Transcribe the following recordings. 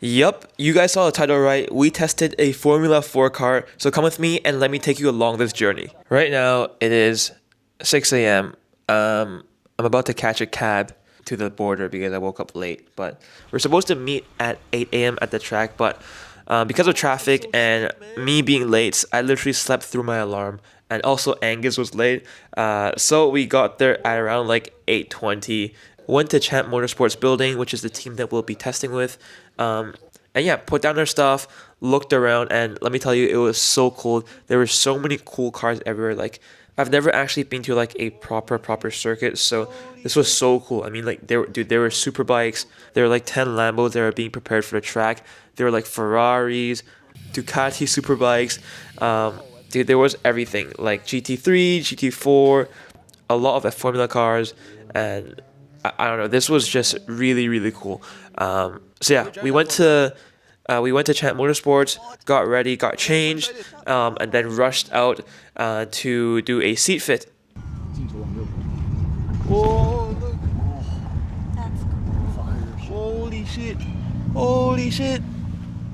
Yup, you guys saw the title right. We tested a Formula 4 car, so come with me and let me take you along this journey. Right now, it is 6 a.m. I'm about to catch a cab to the border because I woke up late, but we're supposed to meet at 8 a.m. at the track, but because of traffic and me being late, I literally slept through my alarm, and also Angus was late, so we got there at around like 8:20. Went to Champ Motorsports building, which is the team that we'll be testing with. And yeah, put down our stuff, looked around, and let me tell you, it was so cool. There were so many cool cars everywhere. Like, I've never actually been to like a proper circuit, so this was so cool. I mean, like, there were super bikes. There were like 10 Lambos that were being prepared for the track. There were like Ferraris, Ducati super bikes. Dude, there was everything, like GT3, GT4, a lot of Formula cars, and I don't know, this was just really cool. So yeah, we went to Champ Motorsports, got ready, got changed, and then rushed out to do a seat fit. Oh, look. That's cool. Holy shit. Holy shit.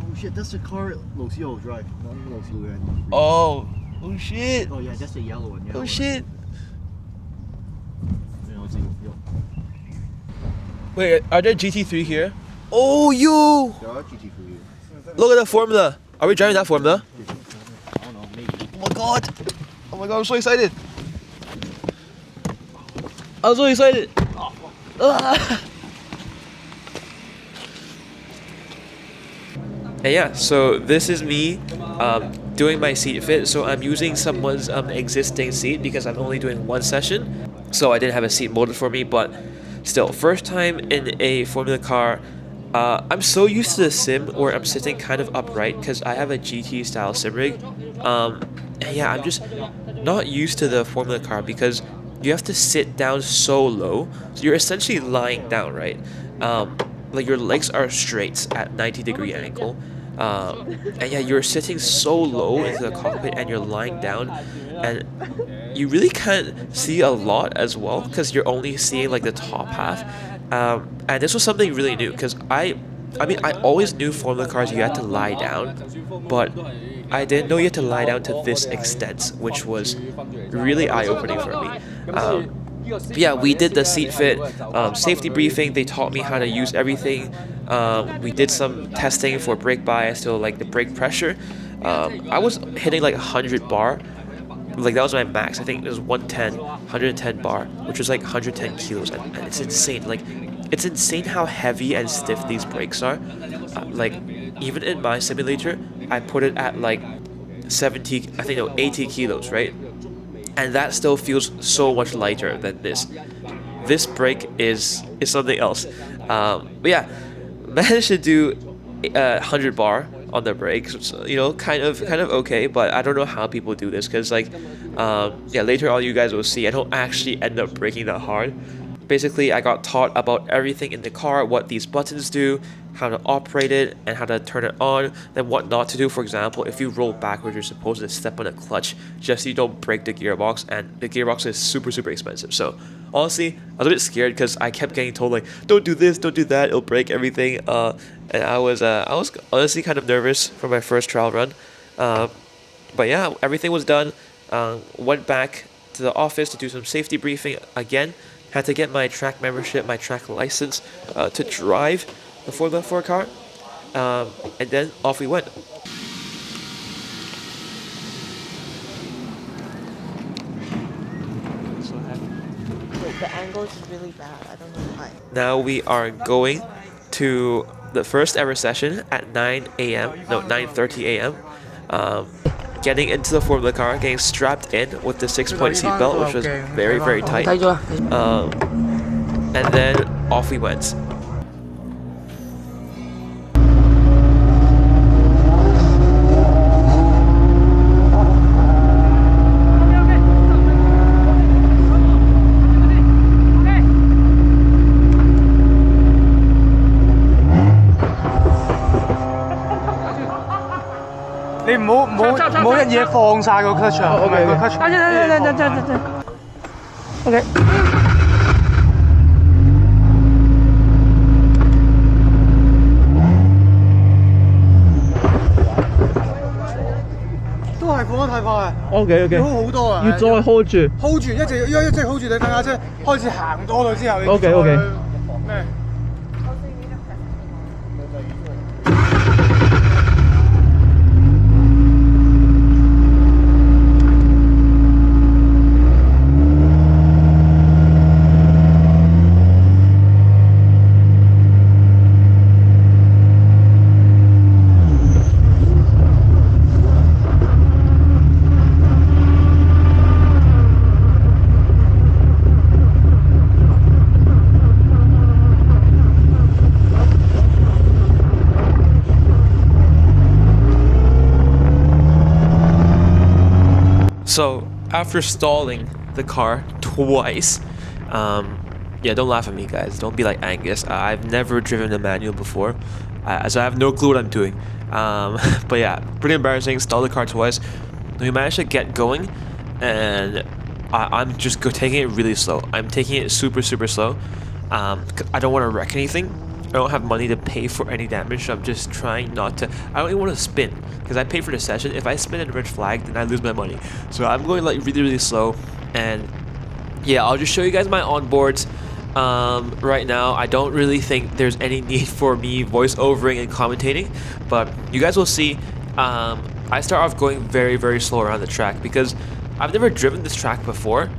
Oh shit, that's the car Lo Xiu drive. Not Lo Xiu. Oh shit. Oh yeah, that's the yellow one. Oh shit. Wait, are there GT3 here? Oh, yo! There are GT3 here. Look at the Formula. Are we driving that Formula? I don't know, maybe. Oh my god! Oh my god, I'm so excited! I'm so excited! And yeah, so this is me doing my seat fit. So I'm using someone's existing seat because I'm only doing one session. So I didn't have a seat molded for me, but still, first time in a Formula car. I'm so used to the sim where I'm sitting kind of upright because I have a GT style sim rig. And yeah, I'm just not used to the Formula car because you have to sit down so low. So you're essentially lying down, right? Like your legs are straight at 90-degree angle. And yeah, you're sitting so low into the cockpit and you're lying down, and you really can't see a lot as well because you're only seeing like the top half. And this was something really new because I mean, I always knew Formula cars you had to lie down, but I didn't know you had to lie down to this extent, which was really eye-opening for me. Yeah, we did the seat fit, safety briefing. They taught me how to use everything. We did some testing for brake bias to like the brake pressure. I was hitting like 100 bar. Like that was my max. I think it was 110 bar, which was like 110 kilos, and it's insane. Like, it's insane how heavy and stiff these brakes are. Like, even in my simulator, I put it at like 80 kilos, right? And that still feels so much lighter than this. This brake is something else. But yeah, managed to do 100 bar on the brakes. So, you know, kind of okay. But I don't know how people do this because like, yeah, later on you guys will see I don't actually end up braking that hard. Basically, I got taught about everything in the car, what these buttons do, how to operate it, and how to turn it on, then what not to do. For example, if you roll backwards, you're supposed to step on a clutch just so you don't break the gearbox, and the gearbox is super expensive. So honestly, I was a bit scared because I kept getting told like, don't do this, don't do that, it'll break everything. And I was honestly kind of nervous for my first trial run. But yeah, everything was done. Went back to the office to do some safety briefing again. Had to get my track membership, my track license to drive the Formula 4 car, and then off we went. The angle is really bad. I don't know why. Now we are going to the first ever session at 9:30 a.m. Getting into the Formula car, getting strapped in with the 6-point seatbelt, which was very tight. And then off we went.你唔好一嘢放晒個 clutch 啊！個 clutch。等。OK。太快。OK OK， 好好多啊！要再 hold 住 hold 住，一直 hold 住你，等架車開始行多咗之後，你 OK，OK 咩？ So after stalling the car twice, yeah, don't laugh at me, guys. Don't be like Angus. I've never driven a manual before, so I have no clue what I'm doing. But yeah, pretty embarrassing. Stalled the car twice. We managed to get going, and I'm just taking it really slow. I'm taking it super slow. I don't want to wreck anything. I don't have money to pay for any damage, so I'm just trying not to. I don't even want to spin because I paid for the session. If I spin at a red flag, then I lose my money. So I'm going like really slow, and yeah, I'll just show you guys my onboards. Right now, I don't really think there's any need for me voice overing and commentating, but you guys will see. I start off going very slow around the track because I've never driven this track before.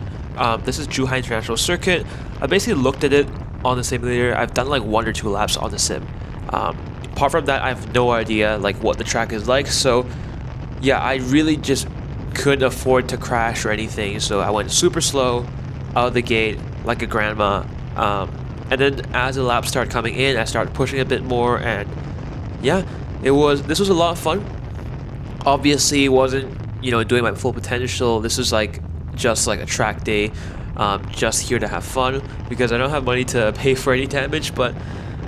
This is 𝙎𝙊𝘾𝙄𝘼𝙇𝙎 International Circuit. I basically looked at it on the simulator. I've done like 1 or 2 laps on the sim. Apart from that, I have no idea like what the track is like. So yeah, I really just couldn't afford to crash or anything. So I went super slow out of the gate like a grandma. And then as the laps started coming in, I started pushing a bit more, and yeah, this was a lot of fun. Obviously, it wasn't, you know, doing my full potential. This is like just like a track day. Just here to have fun because I don't have money to pay for any damage. But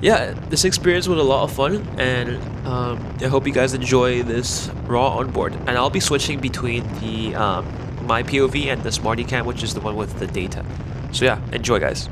yeah, this experience was a lot of fun, and I hope you guys enjoy this raw onboard. And I'll be switching between the my POV and the Smarty Cam, which is the one with the data. So yeah, enjoy, guys.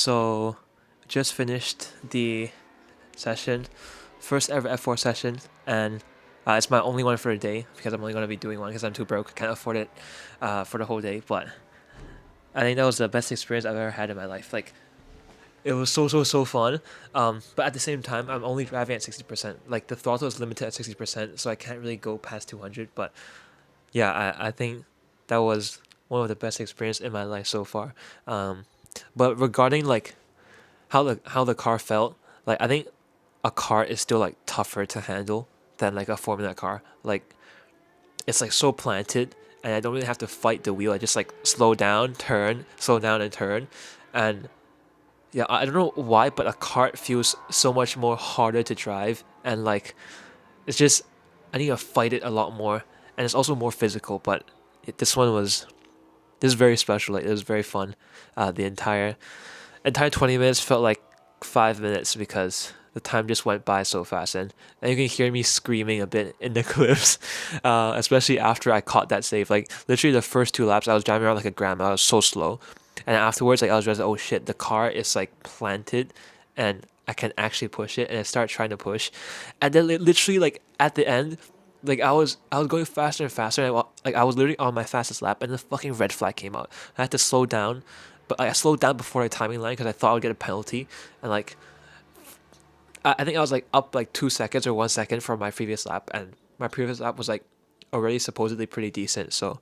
so just finished the session, first ever F4 session, and it's my only one for the day because I'm only going to be doing one because I'm too broke, can't afford it for the whole day. But I think that was the best experience I've ever had in my life. Like, it was so fun. But at the same time, I'm only driving at 60%. Like, the throttle is limited at 60%, so I can't really go past 200. But yeah, I think that was one of the best experiences in my life so far. But regarding like how the car felt, like I think a car is still like tougher to handle than like a Formula car. Like, it's like so planted, and I don't really have to fight the wheel. I just like slow down, turn, slow down and turn. And yeah, I don't know why, but a kart feels so much more harder to drive, and like it's just I need to fight it a lot more, and it's also more physical. But this is very special. Like, it was very fun. The entire 20 minutes felt like 5 minutes because the time just went by so fast, and you can hear me screaming a bit in the clips, especially after I caught that save. Like, literally the first 2 laps I was driving around like a grandma. I was so slow, and afterwards, like, I was just like, oh shit, the car is like planted and I can actually push it. And I started trying to push, and then literally like at the end, like I was going faster and faster, and I was literally on my fastest lap, and the fucking red flag came out. I had to slow down, but I slowed down before the timing line because I thought I would get a penalty. And like I think I was like up like 2 seconds or 1 second from my previous lap, and my previous lap was like already supposedly pretty decent. So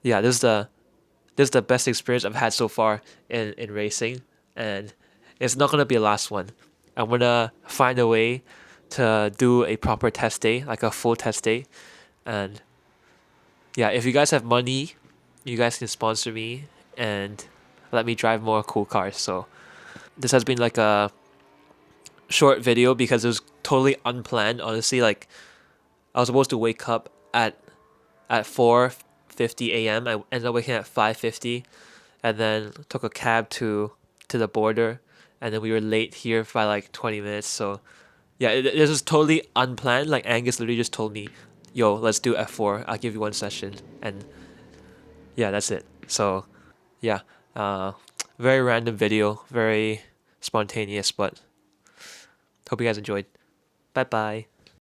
yeah, this is the best experience I've had so far in racing, and it's not gonna be the last one. I'm gonna find a way to do a proper test day, like a full test day. And yeah, if you guys have money, you guys can sponsor me and let me drive more cool cars. So this has been like a short video because it was totally unplanned. Honestly, like, I was supposed to wake up at 4:50 a.m. I ended up waking up at 5:50, and then took a cab to the border, and then we were late here by like 20 minutes. So yeah, this was totally unplanned. Like, Angus literally just told me, yo, let's do F4, I'll give you one session. And yeah, that's it. So yeah, very random video, very spontaneous, but hope you guys enjoyed. Bye bye.